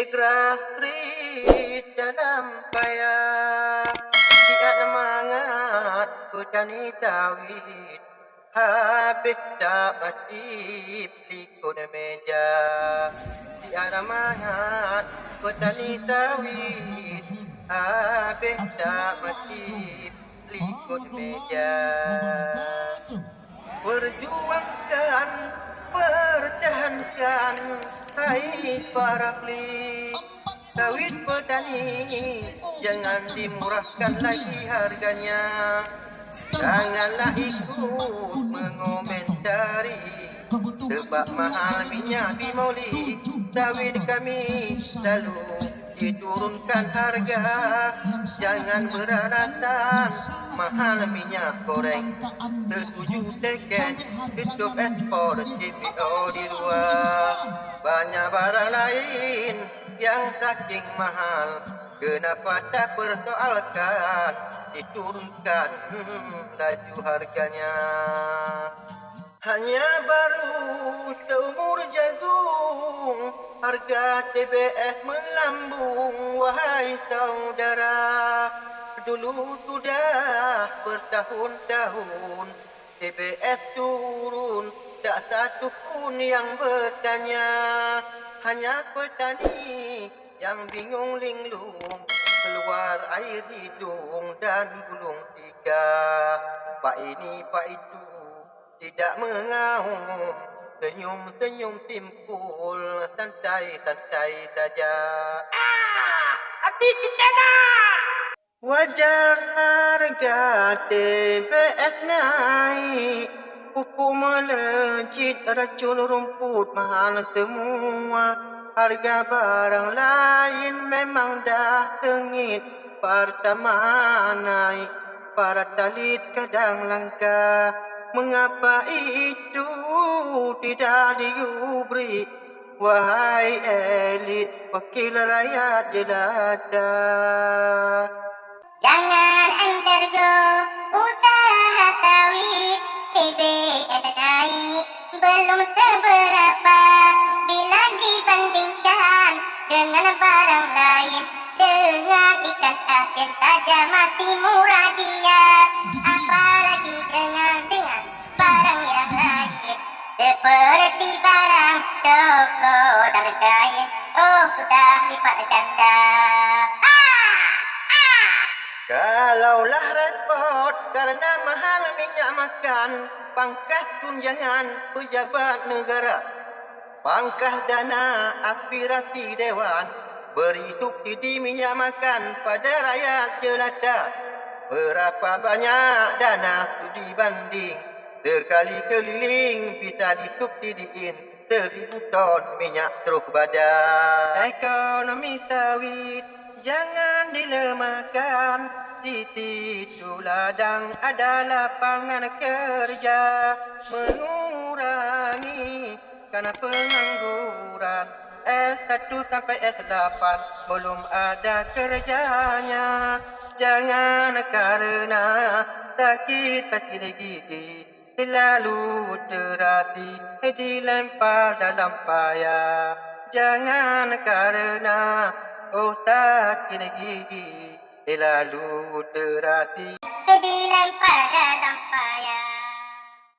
Gratis dalam payah Tiada semangat petani sawit Habis tak batip ikut meja Tiada semangat petani sawit Habis tak batip ikut meja Perjuangkan, pertahankan Hai para klik sawit petani Jangan dimurahkan lagi harganya Janganlah ikut mengomentari Sebab mahal minyak bimoli Sawit kami selalu diturunkan harga Jangan beralasan mahal minyak goreng Setuju teken hidup ekspor CPO di luar Banyak barang lain yang saking mahal Kenapa tak persoalkan diturunkan laju harganya Hanya baru seumur jagung Harga TBS melambung Wahai saudara Dulu sudah bertahun-tahun TBS turun Tak satu pun yang bertanya Hanya petani yang bingung linglung Keluar air hidung dan gulung tiga Pak ini pak itu tidak mengaum Senyum-senyum timpul santai-santai saja Hati kita nak Wajar harga TBS naik Pupuk melejit racun rumput mahal semua Harga barang lain memang dah sengit Pertama naik Pertalit kadang langka Mengapa itu tidak digubri Wahai elit wakil rakyat jelata Jangan undergo usaha sawit TBS naik belum seberapa Bila dibandingkan dengan barang lain Dengan ikan asin saja masih murah dia Apalagi dengan barang yang lain Seperti barang toko dan kain Oh sudah lipat ganda Kalaulah repot karena mahal minyak makan Pangkas tunjangan pejabat negara Pangkas dana aspirasi dewan Beri subsidi minyak makan pada rakyat jelata Berapa banyak dana studi banding Sekali keliling bisa disubsidiin 1,000 ton minyak teruk badan Ekonomi sawit jangan dilemahkan Di situ ladang ada lapangan kerja Mengurangi karena pengangguran S1 sampai S8 belum ada kerjanya Jangan karena sakit gigi Lalu terhati dilempar dalam payah Jangan karena sakit gigi Lalu terhati dilempar dalam payah